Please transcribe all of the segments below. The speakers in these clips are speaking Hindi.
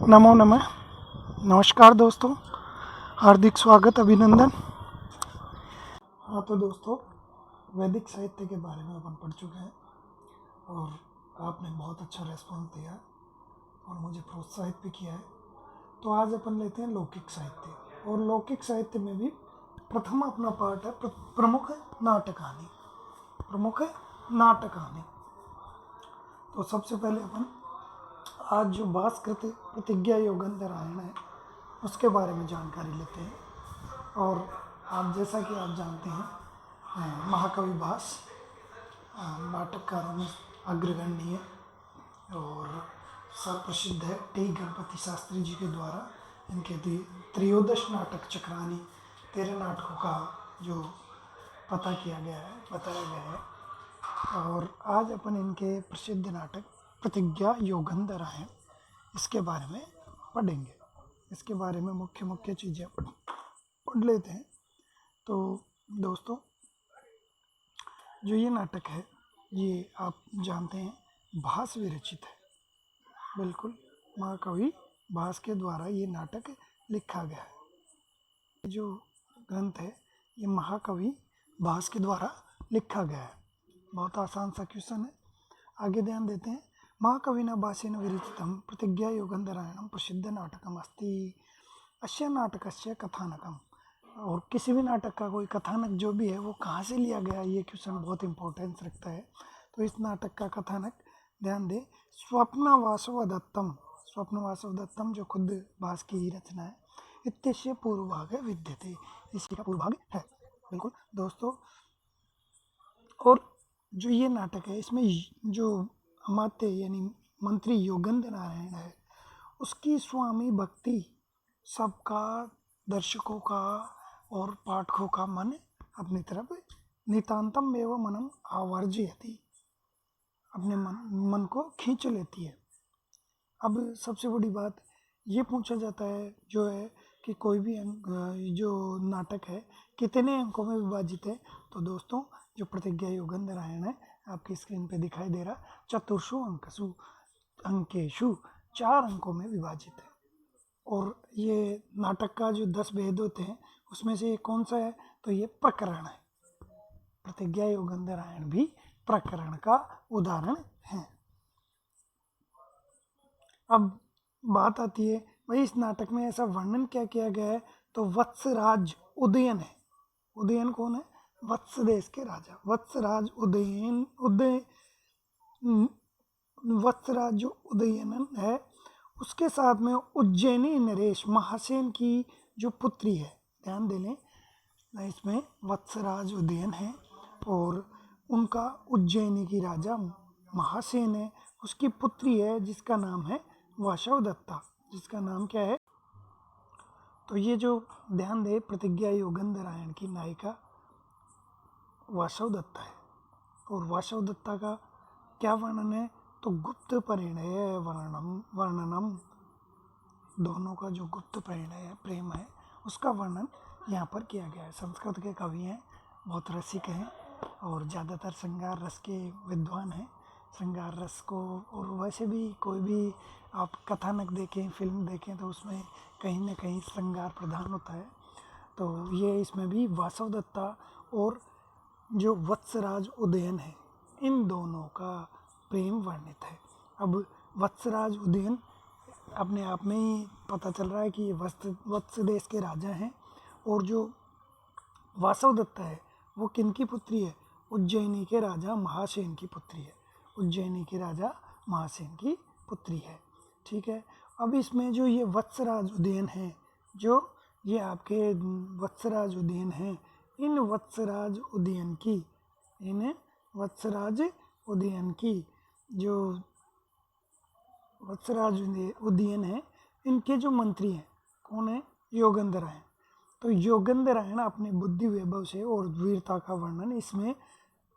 नमो नमः। नमस्कार दोस्तों, हार्दिक स्वागत, अभिनंदन। हाँ तो दोस्तों, वैदिक साहित्य के बारे में अपन पढ़ चुके हैं और आपने बहुत अच्छा रेस्पॉन्स दिया और मुझे प्रोत्साहित भी किया है। तो आज अपन लेते हैं लौकिक साहित्य, और लौकिक साहित्य में भी प्रथम अपना पार्ट है प्रमुख है नाटक कहानी। प्रमुख है नाटक कहानी। तो सबसे पहले अपन आज जो भास्कृत प्रतिज्ञा योगंधरायण है उसके बारे में जानकारी लेते हैं। और आप जैसा कि आप जानते हैं, महाकवि भास नाटककारों में अग्रगण्य और सर्वप्रसिद्ध है। टी गणपति शास्त्री जी के द्वारा इनके त्रयोदश नाटक चक्रानी 13 नाटकों का जो पता किया गया है, बताया गया है। और आज अपन इनके प्रसिद्ध नाटक प्रतिज्ञा योगंधरायण इसके बारे में पढ़ेंगे। इसके बारे में मुख्य चीज़ें पढ़ लेते हैं। तो दोस्तों, जो ये नाटक है ये आप जानते हैं भास विरचित है। बिल्कुल, महाकवि भास के द्वारा ये नाटक लिखा गया है। जो ग्रंथ है ये महाकवि भास के द्वारा लिखा गया है। बहुत आसान सा क्वेश्चन है, आगे ध्यान देते हैं। महाकविना भासेन विरचितं प्रतिज्ञा योगंधरायणं प्रसिद्ध नाटकम अस्ति। अस्य नाटकस्य कथानकम, और किसी भी नाटक का कोई कथानक जो भी है वो कहाँ से लिया गया, ये क्वेश्चन बहुत इंपॉर्टेंस रखता है। तो इस नाटक का कथानक ध्यान दें, स्वप्न वासव दत्तम जो खुद भास की ही रचना है, इत्यस्य पूर्वभाग विद्यते, इसी का पूर्वभाग है। बिल्कुल दोस्तों, और जो ये नाटक है इसमें जो अमात्य यानी मंत्री योगंधरायण है उसकी स्वामी भक्ति सबका, दर्शकों का और पाठकों का मन अपनी तरफ नितांतम एवं मनम आवर्जयति, अपने मन को खींच लेती है। अब सबसे बड़ी बात ये पूछा जाता है जो है कि कोई भी जो नाटक है कितने अंकों में विभाजित है। तो दोस्तों, जो प्रतिज्ञा योगंधरायण है आपकी स्क्रीन पे दिखाई दे रहा, चतुर्षु अंकेशु 4 अंकों में विभाजित है। और ये नाटक का जो 10 भेद होते हैं उसमें से ये कौन सा है, तो ये प्रकरण है। प्रतिज्ञा योगंधरायण भी प्रकरण का उदाहरण है। अब बात आती है भाई इस नाटक में ऐसा वर्णन क्या किया गया है, तो वत्सराज उदयन है। उदयन कौन है? वत्स देश के राजा वत्सराज वत्सराज जो उदयन है उसके साथ में उज्जैनी नरेश महासेन की जो पुत्री है। ध्यान दे लें, इसमें वत्सराज उदयन है और उनका उज्जैनी की राजा महासेन है, उसकी पुत्री है जिसका नाम है वासवदत्ता। जिसका नाम क्या है? तो ये जो ध्यान दे, प्रतिज्ञा योगंधरायण की नायिका वासवदत्ता है। और वासवदत्ता का क्या वर्णन है, तो गुप्त परिणय वर्णनम, दोनों का जो गुप्त परिणय है, प्रेम है, उसका वर्णन यहाँ पर किया गया है। संस्कृत के कवि हैं, बहुत रसिक हैं और ज़्यादातर श्रृंगार रस के विद्वान हैं। श्रृंगार रस को, और वैसे भी कोई भी आप कथानक देखें, फिल्म देखें तो उसमें कहीं ना कहीं श्रृंगार प्रधान होता है। तो ये इसमें भी वासवदत्ता और जो वत्सराज उदयन है, इन दोनों का प्रेम वर्णित है। अब वत्सराज उदयन अपने आप में ही पता चल रहा है कि ये वत्स देश के राजा हैं। और जो वासवदत्ता है वो किनकी पुत्री है? उज्जैनी के राजा महासेन की पुत्री है। उज्जैनी के राजा महासेन की पुत्री है। ठीक है। अब इसमें जो ये वत्सराज उदयन है, जो ये आपके वत्सराज उदयन हैं, इन वत्सराज उदयन की जो वत्सराज उदयन है, इनके जो मंत्री हैं कौन है? योगंधरायण। तो योगंधरायण अपने बुद्धि वैभव से और वीरता का वर्णन इसमें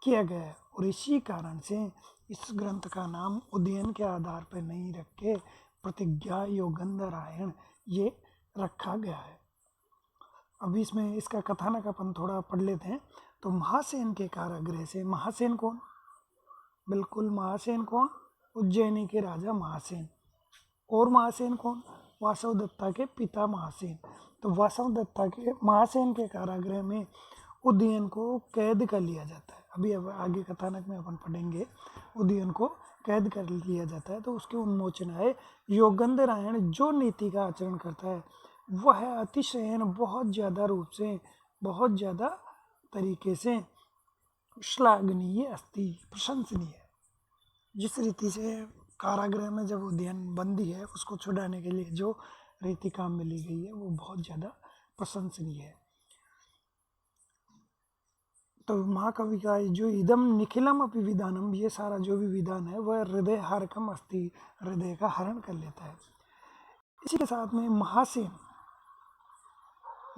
किया गया है, और इसी कारण से इस ग्रंथ का नाम उदयन के आधार पर नहीं रख के प्रतिज्ञा योगंधरायण ये रखा गया है। अभी इसमें इसका कथानक अपन थोड़ा पढ़ लेते हैं। तो महासेन के कारागृह से, महासेन कौन? बिल्कुल, महासेन कौन? उज्जैनी के राजा महासेन। और महासेन कौन? वासवदत्ता के पिता महासेन। तो वासवदत्ता के महासेन के कारागृह में उदयन को कैद कर लिया जाता है। अभी अब आगे कथानक में अपन पढ़ेंगे, उदयन को कैद कर लिया जाता है। तो उसके उन्मोचन है योगंधरायण जो नीति का आचरण करता है वह अतिशयन बहुत ज़्यादा रूप से, बहुत ज़्यादा तरीके से श्लाघनीय अस्ति, प्रशंसनीय है। जिस रीति से कारागृह में जब उदयन बंदी है उसको छुड़ाने के लिए जो रीति काम में ली गई है वो बहुत ज़्यादा प्रशंसनीय है। तो महाकवि का जो इदम निखिलम अपि विधानम, ये सारा जो भी विधान है वह हृदय हारकम अस्ति, हृदय का हरण कर लेता है। इसी के साथ में महासेन,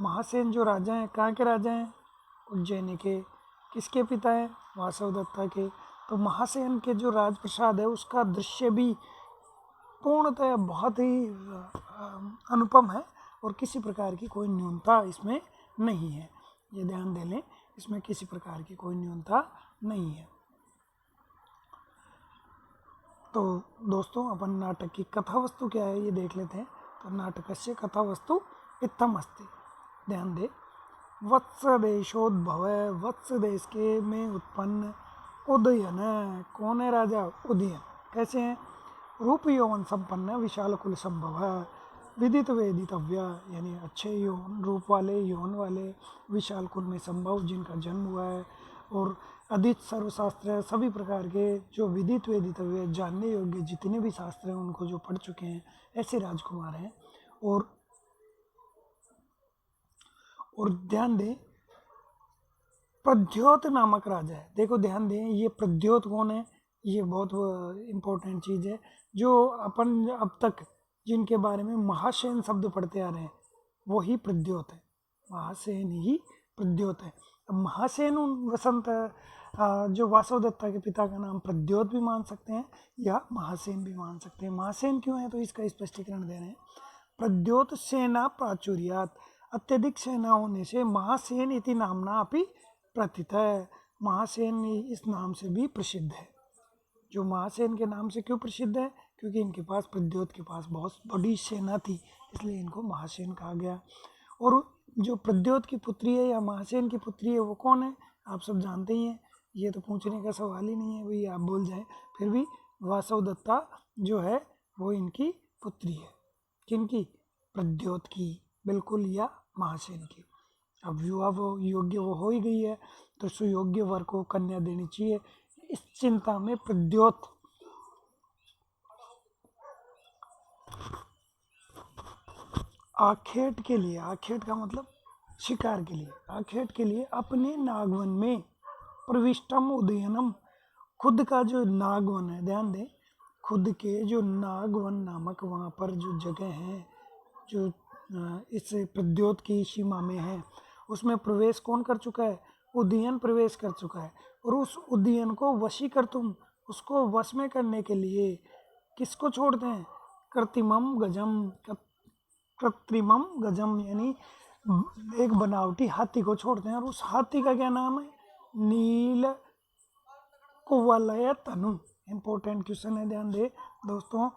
महासेन जो राजा हैं, कहाँ के राजा हैं? उज्जैन के। किसके पिता हैं? वासवदत्ता के। तो महासेन के जो राजप्रसाद है उसका दृश्य भी पूर्णतः बहुत ही अनुपम है और किसी प्रकार की कोई न्यूनता इसमें नहीं है। ये ध्यान दे लें, इसमें किसी प्रकार की कोई न्यूनता नहीं है। तो दोस्तों अपन नाटक की कथा वस्तु क्या है ये देख लेते हैं। तो नाटकस्य कथा वस्तु इत्थम अस्ति, ध्यान दे। वत्स देशोद्भव, वत्स देश के में उत्पन्न उदयन, कौन है राजा? उदयन। कैसे हैं? रूप यौवन संपन्न, विशाल कुल संभव, विदित वेदितव्य, यानी अच्छे यौन रूप वाले, यौन वाले, विशाल कुल में संभव, जिनका जन्म हुआ है, और अधीत सर्वशास्त्र, सभी प्रकार के जो विदित वेदितव्य, जानने योग्य जितने भी शास्त्र हैं उनको जो पढ़ चुके हैं, ऐसे राजकुमार हैं। और ध्यान दें, प्रद्योत नामक राजा है। देखो ध्यान दें, ये प्रद्योत कौन है? ये बहुत इम्पोर्टेंट चीज़ है। जो अपन अब तक जिनके बारे में महासेन शब्द पढ़ते आ रहे हैं वही प्रद्योत है, महासेन ही प्रद्योत है। अब महासेन वसंत जो वासवदत्ता के पिता का नाम प्रद्योत भी मान सकते हैं या महासेन भी मान सकते हैं। महासेन क्यों है तो इसका स्पष्टीकरण दे रहे हैं। प्रद्योत सेना प्राचुर्यात, अत्यधिक सेना होने से महासेन इति नामना अपि प्रथित है। महासेन इस नाम से भी प्रसिद्ध है। जो महासेन के नाम से क्यों प्रसिद्ध है? क्योंकि इनके पास, प्रद्योत के पास बहुत बड़ी सेना थी, इसलिए इनको महासेन कहा गया। और जो प्रद्योत की पुत्री है या महासेन की पुत्री है वो कौन है? आप सब जानते ही हैं, ये तो पूछने का सवाल ही नहीं है भाई, आप बोल जाएं। फिर भी वासवदत्ता जो है वो इनकी पुत्री है। किनकी? प्रद्योत की, बिल्कुल, या महासेन की। अब विवाह वो योग्य वो हो ही गई है तो सुयोग्य वर को कन्या देनी चाहिए। इस चिंता में प्रद्योत आखेट के लिए, आखेट का मतलब शिकार के लिए, आखेट के लिए अपने नागवन में प्रविष्टम उदयनम, खुद का जो नागवन है, ध्यान दें, खुद के जो नागवन नामक वहाँ पर जो जगह है जो इस प्रद्योत की सीमा में है, उसमें प्रवेश कौन कर चुका है? उदयन प्रवेश कर चुका है। और उस उदयन को वशीकर तुम, उसको वश में करने के लिए किसको छोड़ते हैं? कृत्रिमम गजम, कृत्रिमम गजम यानी एक बनावटी हाथी को छोड़ते हैं। और उस हाथी का क्या नाम है? नील कुवलय तनु। इम्पोर्टेंट क्वेश्चन है, ध्यान दे दोस्तों।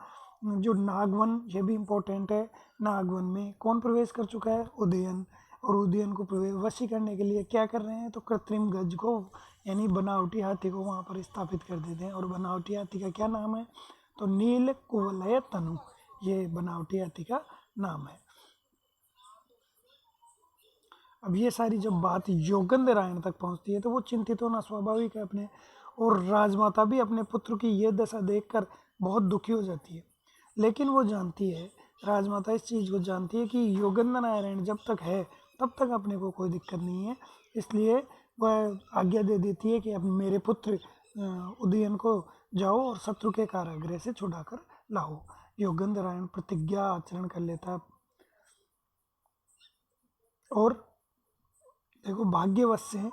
जो नागवन, ये भी इम्पोर्टेंट है। नागवन में कौन प्रवेश कर चुका है? उदयन। और उदयन को वशी करने के लिए क्या कर रहे हैं? तो कृत्रिम गज को, यानी बनावटी हाथी को वहाँ पर स्थापित कर देते हैं। और बनावटी हाथी का क्या नाम है? तो नील कुवलय तनु, ये बनावटी हाथी का नाम है। अब ये सारी जब बात योगंधरायण तक पहुँचती है तो वो चिंतित होना स्वाभाविक है अपने। और राजमाता भी अपने पुत्र की ये दशा देखकर बहुत दुखी हो जाती है। लेकिन वो जानती है, राजमाता इस चीज़ को जानती है कि योगंधरायण जब तक है तब तक अपने को कोई दिक्कत नहीं है। इसलिए वह आज्ञा दे देती है कि अब मेरे पुत्र उदयन को जाओ और शत्रु के कारागृह से छुड़ा कर लाओ। योगंधरायण प्रतिज्ञा आचरण कर लेता। और देखो, भाग्यवश से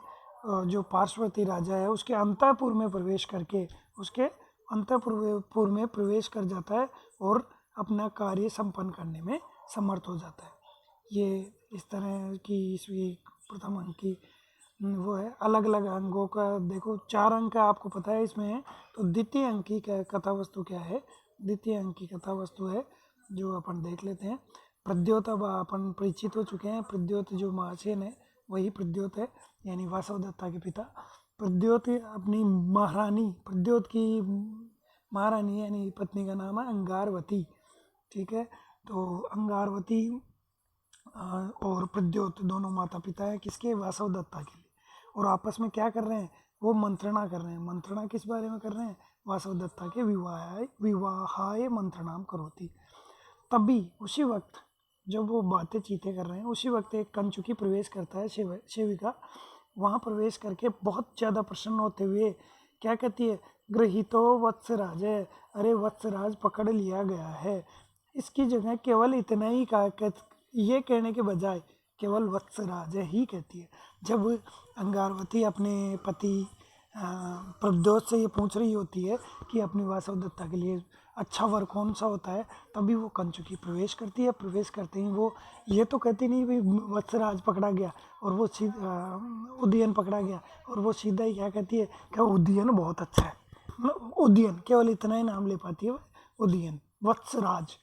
जो पार्श्वती राजा है उसके अंतःपुर में प्रवेश करके, उसके अंतःपुर में प्रवेश कर जाता है और अपना कार्य संपन्न करने में समर्थ हो जाता है। ये इस तरह की ईस्वी प्रथम अंक की वो है। अलग अलग अंगों का देखो, 4 अंक का आपको पता है इसमें है। तो द्वितीय अंक की कथा वस्तु क्या है? द्वितीय अंक की कथा वस्तु है जो अपन देख लेते हैं। प्रद्योत अब अपन परिचित हो चुके हैं। प्रद्योत जो महासेन है वही प्रद्योत है, यानी वासवदत्ता के पिता। प्रद्योत अपनी महारानी, प्रद्योत की महारानी यानी पत्नी का नाम है अंगारवती। ठीक है, तो अंगारवती और प्रद्योत दोनों माता पिता है किसके, वासवदत्ता के लिए। और आपस में क्या कर रहे हैं, वो मंत्रणा कर रहे हैं। मंत्रणा किस बारे में कर रहे हैं, वासवदत्ता के विवाहाय मंत्रणाम करोति। तभी उसी वक्त जब वो बातें चीतें कर रहे हैं, उसी वक्त एक कंचुकी प्रवेश करता है, सेविका। वहाँ प्रवेश करके बहुत ज़्यादा प्रसन्न होते हुए क्या कहती है, गृहीतो वत्सराज है, अरे वत्सराज पकड़ लिया गया है। इसकी जगह केवल इतना ही ये कहने के बजाय केवल वत्सराज ही कहती है। जब अंगारवती अपने पति प्रद्योत से ये पूछ रही होती है कि अपनी वासवदत्ता के लिए अच्छा वर कौन सा होता है, तभी वो कंचुकी प्रवेश करती है। प्रवेश करते ही वो ये तो कहती नहीं भाई वत्सराज पकड़ा गया और वो उदयन पकड़ा गया, और वो सीधा ही क्या कहती है कि उदयन बहुत अच्छा है। मतलब उदयन केवल इतना ही नाम ले पाती है, उदयन। वत्सराज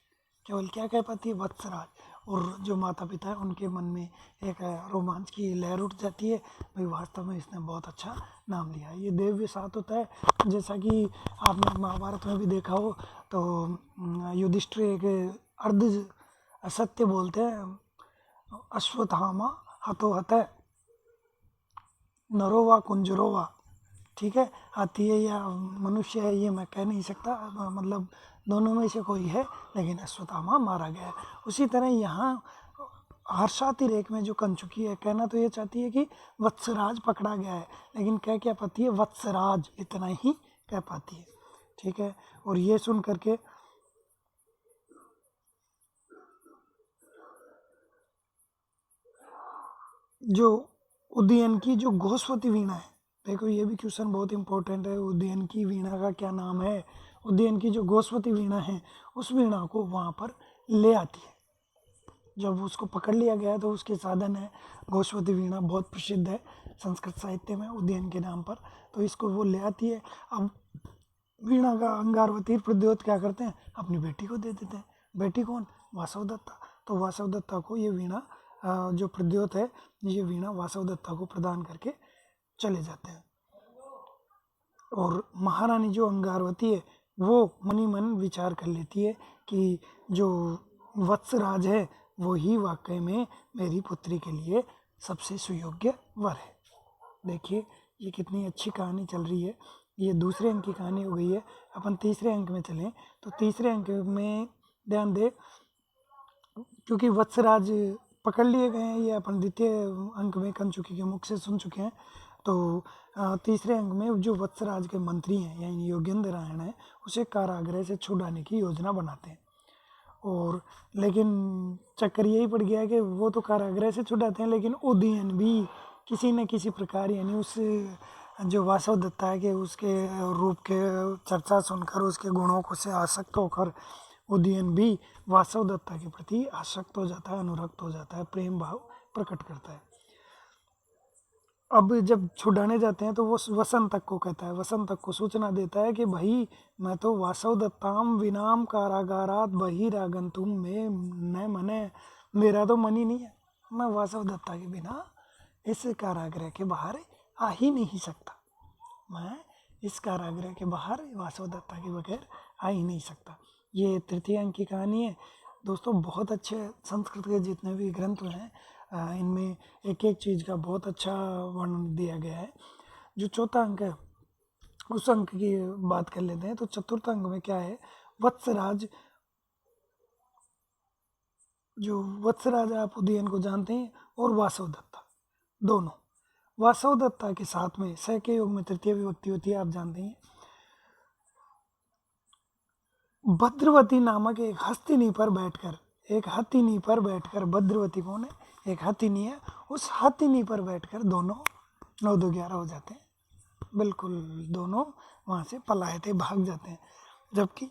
केवल क्या कह पाती है, वत्सराज। और जो माता पिता है उनके मन में एक रोमांच की लहर उठ जाती है, भाई वास्तव में इसने बहुत अच्छा नाम लिया है। ये देव्य साथ होता है, जैसा कि आपने महाभारत में भी देखा हो। तो युधिष्ठिर एक अर्ध असत्य बोलते हैं, अश्वत्थामा हतो हतः नरो वा कुंजरो वा। ठीक है, हाथी है या मनुष्य है ये मैं कह नहीं सकता, मतलब दोनों में से कोई है, लेकिन अश्वत्थामा मारा गया है। उसी तरह यहाँ हर्षातिरेक में जो कंचुकी है, कहना तो ये चाहती है कि वत्सराज पकड़ा गया है, लेकिन कह क्या पाती है, वत्सराज इतना ही कह पाती है। ठीक है, और ये सुन करके जो उदयन की जो घोषवती वीणा है, देखो ये भी क्वेश्चन बहुत इंपॉर्टेंट है, उदयन की वीणा का क्या नाम है। उदयन की जो घोषवती वीणा है उस वीणा को वहाँ पर ले आती है। जब उसको पकड़ लिया गया तो उसके साधन है घोषवती वीणा, बहुत प्रसिद्ध है संस्कृत साहित्य में उदयन के नाम पर। तो इसको वो ले आती है। अब वीणा का अंगारवती प्रद्योत क्या करते हैं, अपनी बेटी को दे देते हैं। बेटी कौन, वासवदत्ता। तो वासवदत्ता को ये वीणा जो प्रद्योत है, ये वीणा वासवदत्ता को प्रदान करके चले जाते हैं। और महारानी जो अंगारवती है वो मनी मन विचार कर लेती है कि जो वत्सराज है वो ही वाकई में मेरी पुत्री के लिए सबसे सुयोग्य वर है। देखिए ये कितनी अच्छी कहानी चल रही है। ये दूसरे अंक की कहानी हो गई है। अपन तीसरे अंक में चलें तो तीसरे अंक में ध्यान दे, क्योंकि वत्सराज पकड़ लिए गए हैं, ये अपन द्वितीय अंक में कंचुकी के मुख से सुन चुके हैं। तो तीसरे अंक में जो वत्सराज के मंत्री हैं यानी योगेंद्र नारायण है, उसे कारागृह से छुड़ाने की योजना बनाते हैं। और लेकिन चक्कर यही पड़ गया कि वो तो कारागृह से छुड़ाते हैं, लेकिन उदयन भी किसी न किसी प्रकार यानी उस जो वासवदत्ता है कि उसके रूप के चर्चा सुनकर उसके गुणों को से आसक्त होकर उदयन भी वासवदत्ता के प्रति आसक्त हो जाता है, अनुरक्त हो जाता है, प्रेम भाव प्रकट करता है। अब जब छुड़ाने जाते हैं तो वो वसंतक को कहता है, वसंतक को सूचना देता है कि भाई मैं तो वासवदत्ताम विनाम कारागारात बहिरागंतुम में न मने, मेरा तो मन ही नहीं है, मैं वासवदत्ता के बिना इस कारागृह के बाहर आ ही नहीं सकता। मैं इस कारागृह के बाहर वासवदत्ता के बगैर आ ही नहीं सकता। ये तृतीय अंक की कहानी है। दोस्तों बहुत अच्छे संस्कृत के जितने भी ग्रंथ हैं इनमें एक एक चीज़ का बहुत अच्छा वर्णन दिया गया है। जो चौथा अंक है उस अंक की बात कर लेते हैं। तो चतुर्थ अंक में क्या है, वत्सराज, जो वत्सराज आप उदयन को जानते हैं, और वासवदत्ता दोनों, वासवदत्ता के साथ में स के योग में तृतीय विभक्ति होती है, आप जानते हैं। भद्रवती नामक एक हस्तिनी पर बैठकर, एक हथिनी पर बैठकर, भद्रवती कौन है, एक हथिनी है, उस हथिनी पर बैठकर दोनों 9 2 11 हो जाते हैं। बिल्कुल दोनों वहाँ से पलायते भाग जाते हैं। जबकि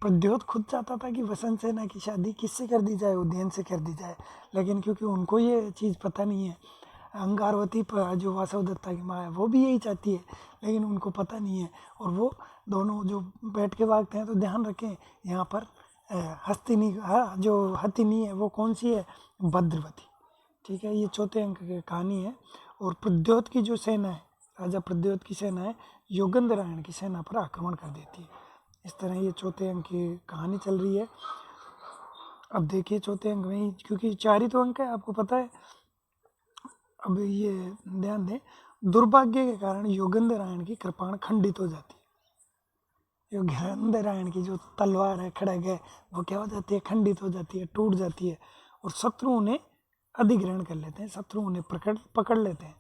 प्रद्योत खुद चाहता था कि वसंत सेना की शादी किससे कर दी जाए, उदयन से कर दी जाए, लेकिन क्योंकि उनको ये चीज़ पता नहीं है, अंगारवती जो वासवदत्ता की माँ है वो भी यही चाहती है, लेकिन उनको पता नहीं है, और वो दोनों जो बैठ के भागते हैं। तो ध्यान रखें यहाँ पर हस्तिनी जो हथिनी है वो कौन सी है, भद्रवती। ठीक है, ये चौथे अंक की कहानी है। और प्रद्योत की जो सेना है, राजा प्रद्योत की सेना है, योगेंद्रायण की सेना पर आक्रमण कर देती है। इस तरह ये चौथे अंक की कहानी चल रही है। अब देखिए चौथे अंक में ही, क्योंकि 4 ही तो अंक है आपको पता है। अब ये ध्यान दें, दुर्भाग्य के कारण योगेंद्रायण की कृपाण खंडित हो जाती है। योगेंद्रायण की जो तलवार है, खड़ग है, वो क्या हो जाती है, खंडित हो जाती है, टूट जाती है। और शत्रु उन्हें अधिग्रहण कर लेते हैं, शत्रु उन्हें पकड़ लेते हैं।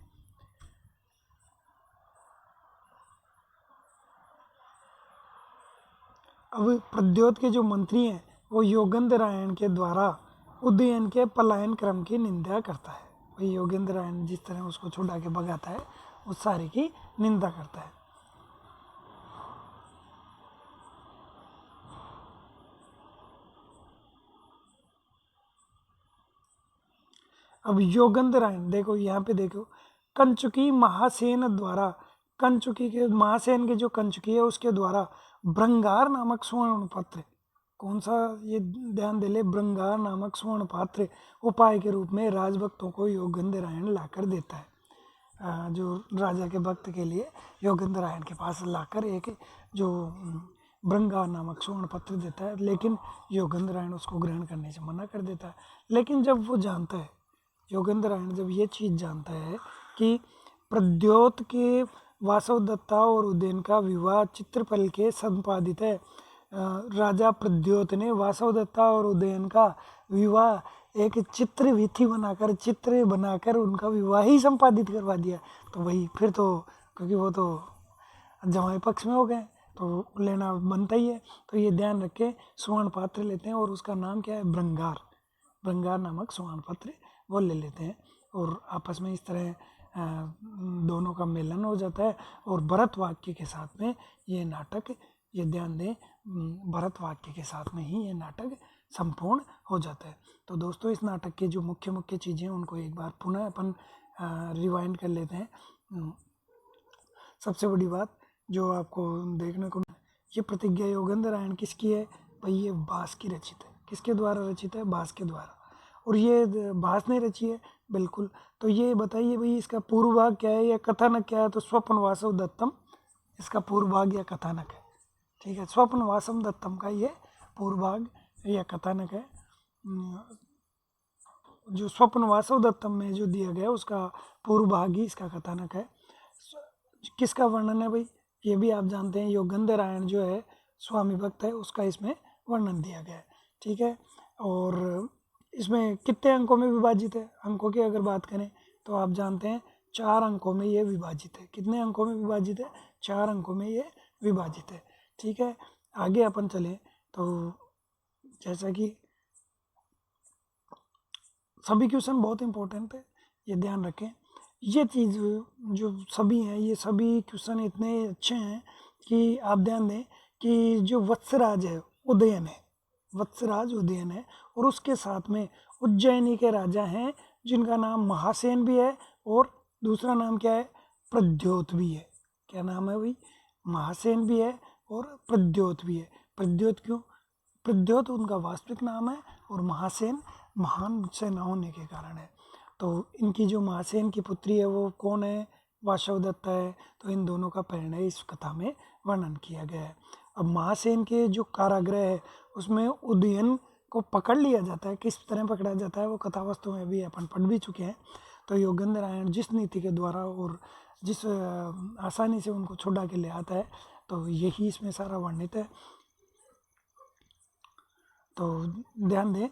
अब प्रद्योत के जो मंत्री हैं वो योगेंद्रायण के द्वारा उदयन के पलायन क्रम की निंदा करता है। वही योगेंद्रायण जिस तरह उसको छुड़ा के भगाता है, उस सारे की निंदा करता है। अब योगेंद्रायण देखो, यहाँ पे देखो, कंचुकी महासेन द्वारा, कंचुकी के महासेन के जो कंचुकी है उसके द्वारा भृंगार नामक स्वर्ण पत्र, कौन सा ये ध्यान दे ले, भृंगार नामक स्वर्ण पात्र उपाय के रूप में राजभक्तों को योगेंद्रायण लाकर देता है। जो राजा के भक्त के लिए योगेंद्रायण के पास लाकर एक जो भृंगार नामक स्वर्ण पत्र देता है, लेकिन योगेंद्रायण उसको ग्रहण करने से मना कर देता है। लेकिन जब वो जानता है, योगेंद्रायण जब ये चीज़ जानता है कि प्रद्योत के वासवदत्ता और उदयन का विवाह चित्रपल के संपादित है, राजा प्रद्योत ने वासवदत्ता और उदयन का विवाह एक चित्र बनाकर उनका विवाह ही संपादित करवा दिया। तो वही फिर तो, क्योंकि वो तो जमाई पक्ष में हो गए तो लेना बनता ही है। तो ये ध्यान रख के स्वर्ण पात्र लेते हैं, और उसका नाम क्या है, भृंगार नामक स्वर्ण पत्र वो ले लेते हैं। और आपस में इस तरह दोनों का मिलन हो जाता है। और भरत वाक्य के साथ में ये नाटक, ये ध्यान दें, भरत वाक्य के साथ में ही ये नाटक संपूर्ण हो जाता है। तो दोस्तों, इस नाटक के जो मुख्य मुख्य चीज़ें उनको एक बार पुनः अपन रिवाइंड कर लेते हैं। सबसे बड़ी बात जो आपको देखने को, ये प्रतिज्ञा योगेंद्रायण किसकी है भाई, ये भास की रचित है। किसके द्वारा रचित है, भास के द्वारा। और ये भास ने रची है, बिल्कुल। तो ये बताइए भाई, इसका पूर्व भाग क्या है या कथानक क्या है, तो स्वप्न वासव दत्तम इसका पूर्व भाग या कथानक है। ठीक है, स्वप्न वासव दत्तम का ये पूर्व भाग या कथानक है। जो स्वप्न वासव दत्तम में जो दिया गया उसका पूर्व भाग ही इसका कथानक है। किसका वर्णन है भाई, ये भी आप जानते हैं, योगेंद्रायण जो है स्वामी भक्त है, उसका इसमें वर्णन दिया गया है। ठीक है, और इसमें कितने अंकों में विभाजित है, अंकों की अगर बात करें तो आप जानते हैं 4 अंकों में ये विभाजित है। कितने अंकों में विभाजित है, 4 अंकों में ये विभाजित है। ठीक है, आगे अपन चलें तो जैसा कि सभी क्वेश्चन बहुत इंपॉर्टेंट है, ये ध्यान रखें। ये चीज़ जो सभी हैं, ये सभी क्वेश्चन इतने अच्छे हैं कि आप ध्यान दें कि जो वत्सराज है उदयन है, वत्सराज उदयन है, और उसके साथ में उज्जैनी के राजा हैं जिनका नाम महासेन भी है, और दूसरा नाम क्या है, प्रद्योत भी है। क्या नाम है भाई, महासेन भी है और प्रद्योत भी है। प्रद्योत क्यों, प्रद्योत उनका वास्तविक नाम है, और महासेन महान सेना होने के कारण है। तो इनकी जो महासेन की पुत्री है वो कौन है, वासवदत्ता है। तो इन दोनों का परिणय इस कथा में वर्णन किया गया है। अब महासेन के जो कारागृह है उसमें उदयन को पकड़ लिया जाता है। किस तरह पकड़ा जाता है वो कथा वस्तु में भी अपन पढ़ भी चुके हैं। तो योगेंद्रायण जिस नीति के द्वारा और जिस आसानी से उनको छुड़ा के ले आता है, तो यही इसमें सारा वर्णित है। तो ध्यान दें,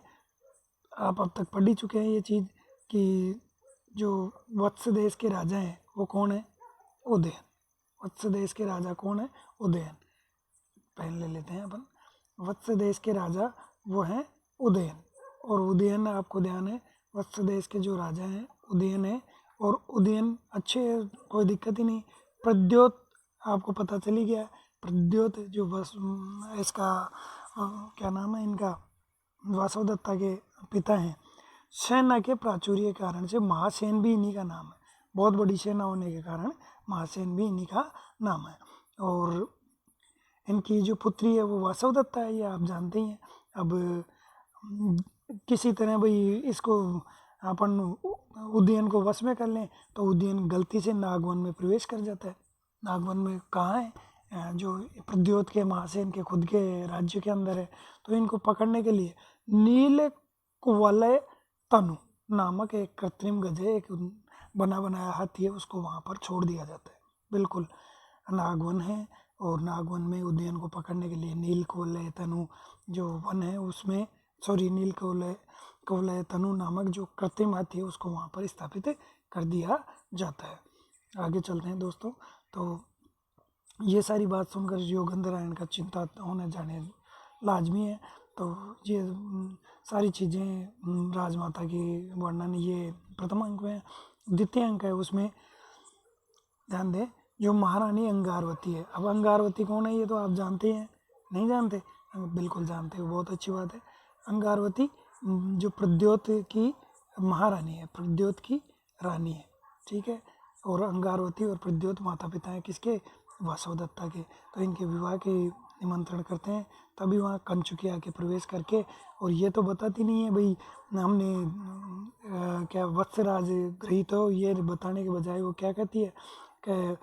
आप अब तक पढ़ ही चुके हैं ये चीज़ कि जो वत्स देश के राजा हैं वो कौन है, उदयन। वत्स देश के राजा कौन है, उदयन। पहले ले लेते हैं अपन, वत्स देश के राजा वो हैं उदयन। और उदयन आपको ध्यान है, वत्स देश के जो राजा हैं उदयन है, और उदयन अच्छे, कोई दिक्कत ही नहीं। प्रद्योत आपको पता चली गया, प्रद्योत जो बस इसका क्या नाम है इनका, वासवदत्ता के पिता हैं। सेना के प्राचुर्य के कारण से महासेन भी इन्हीं का नाम है। बहुत बड़ी सेना होने के कारण महासेन भी इन्हीं का नाम है। और इनकी जो पुत्री है वो वासवदत्ता है, ये आप जानते ही हैं। अब किसी तरह भाई इसको अपन उदयन को वश में कर लें तो उदयन गलती से नागवन में प्रवेश कर जाता है। नागवन में कहाँ है, जो प्रद्योत के महाशय इनके खुद के राज्य के अंदर है। तो इनको पकड़ने के लिए नील कुवलय तनु नामक एक कृत्रिम गज है, एक बना बनाया हाथी है, उसको वहाँ पर छोड़ दिया जाता है। बिल्कुल नागवन है और नागवन में उदयन को पकड़ने के लिए नील कुवलय तनु जो वन है उसमें नील कुवलय तनु नामक जो कृत्रिम हाथी है उसको वहाँ पर स्थापित कर दिया जाता है। आगे चलते हैं दोस्तों। तो ये सारी बात सुनकर योगेंद्रायण का चिंता होने जाने लाजमी है। तो ये सारी चीज़ें राजमाता की वर्णन ये प्रथम अंक में। द्वितीय अंक है उसमें ध्यान दें, जो महारानी अंगारवती है। अब अंगारवती कौन है ये तो आप जानते हैं, नहीं जानते? बिल्कुल जानते हो, बहुत अच्छी बात है। अंगारवती जो प्रद्योत की महारानी है, प्रद्योत की रानी है, ठीक है। और अंगारवती और प्रद्योत माता पिता हैं किसके, वासवदत्ता के। तो इनके विवाह के निमंत्रण करते हैं, तभी वहाँ कंचुकी आके प्रवेश करके, और ये तो बताती नहीं है भाई हमने क्या वत्सराज गृहीत हो, ये बताने के बजाय वो क्या कहती है कि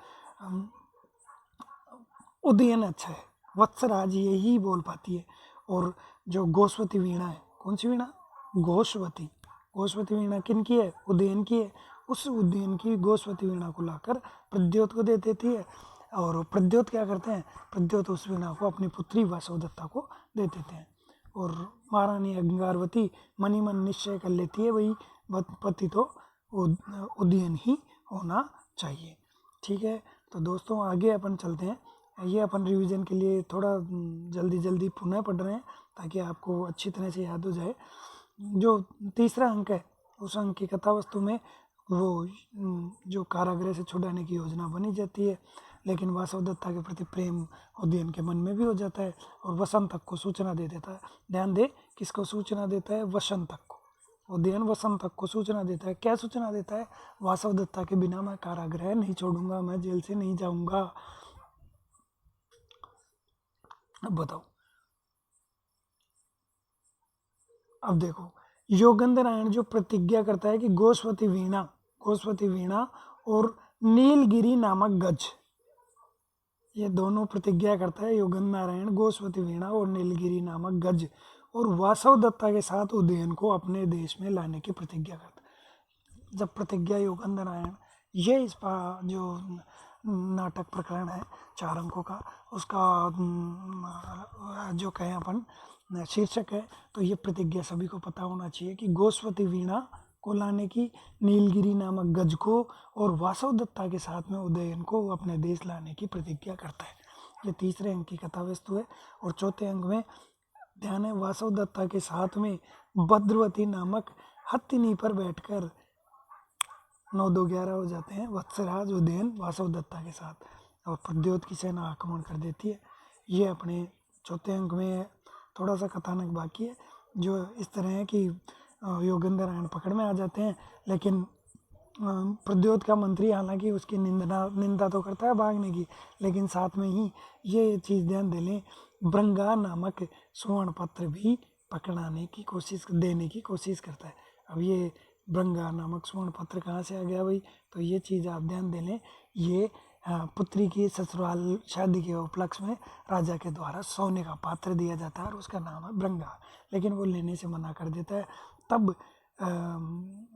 उदयन अच्छा है, वत्सराज यही बोल पाती है। और जो गोस्वती वीणा है, कौन सी वीणा, गोस्वती वीणा किन की है, उदयन की है। उस उदयन की गोस्वती वीणा को लाकर प्रद्योत को दे देती है। और प्रद्योत क्या करते हैं, प्रद्योत उस वीणा को अपनी पुत्री वासवदत्ता को दे देते हैं। और महारानी अंगारवती मनी मन निश्चय कर लेती है भाई पति तो उदयन ही होना चाहिए, ठीक है। तो दोस्तों आगे अपन चलते हैं। ये अपन रिवीजन के लिए थोड़ा जल्दी जल्दी पुनः पढ़ रहे हैं ताकि आपको अच्छी तरह से याद हो जाए। जो तीसरा अंक है उस अंक की कथा वस्तु में वो जो कारागृह से छुड़ाने की योजना बनी जाती है, लेकिन वासवदत्ता के प्रति प्रेम उदयन के मन में भी हो जाता है और वसंतक को सूचना दे देता है। ध्यान दे, किसको सूचना देता है, वसंतक को। उदयन वसंतक को सूचना देता है। क्या सूचना देता है, वासवदत्ता के बिना मैं कारागृह नहीं छोड़ूंगा, मैं जेल से नहीं जाऊंगा। अब बताओ, अब देखो योगेंद्रायण जो प्रतिज्ञा करता है कि गोस्वती वीणा और नीलगिरी नामक गज, ये दोनों प्रतिज्ञा करता है योगेंद्रायण, गोस्वती वीणा और नीलगिरी नामक गज, और वासवदत्ता के साथ उदयन को अपने देश में लाने की प्रतिज्ञा करता है। जब प्रतिज्ञा योगेंद्रायण, ये इस जो नाटक प्रकरण है 4 अंकों का, उसका जो कहें अपन शीर्षक है, तो ये प्रतिज्ञा सभी को पता होना चाहिए कि गोस्वती वीणा को लाने की, नीलगिरी नामक गज को और वासवदत्ता के साथ में उदयन को अपने देश लाने की प्रतिज्ञा करता है। ये तीसरे अंक की कथा वस्तु है। और चौथे अंक में ध्यान है, वासवदत्ता के साथ में भद्रवती नामक हथिनी पर बैठकर 9 2 11 हो जाते हैं, वत्सराज उदयन वासवदत्ता के साथ, और प्रद्योत की सेना आक्रमण कर देती है। ये अपने चौथे अंक में थोड़ा सा कथानक बाकी है, जो इस तरह है कि योगेंद्रायण पकड़ में आ जाते हैं, लेकिन प्रद्योत का मंत्री हालांकि उसकी निंदा तो करता है भागने की, लेकिन साथ में ही ये चीज़ ध्यान दे लें, ब्रंगा नामक स्वर्ण पत्र भी पकड़ाने की कोशिश, देने की कोशिश करता है। अब ये ब्रंगा नामक स्वर्ण पत्र कहाँ से आ गया भाई, तो ये चीज़ आप ध्यान दे लें, ये पुत्री की ससुराल शादी के उपलक्ष्य में राजा के द्वारा सोने का पात्र दिया जाता है और उसका नाम है ब्रंगा, लेकिन वो लेने से मना कर देता है। तब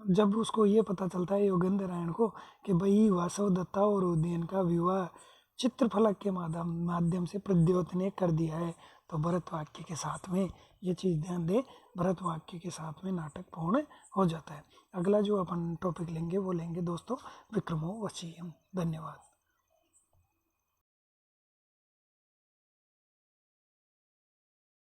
जब उसको ये पता चलता है योगेंद्रायण को कि भाई वासवदत्ता और उदयन का विवाह चित्रफलक के माध्यम से प्रद्योत ने कर दिया है, तो भरतवाक्य के साथ में ये चीज़ ध्यान दे, भरतवाक्य के साथ में नाटक पूर्ण हो जाता है। अगला जो अपन टॉपिक लेंगे वो लेंगे दोस्तों विक्रमो वशीयम। धन्यवाद।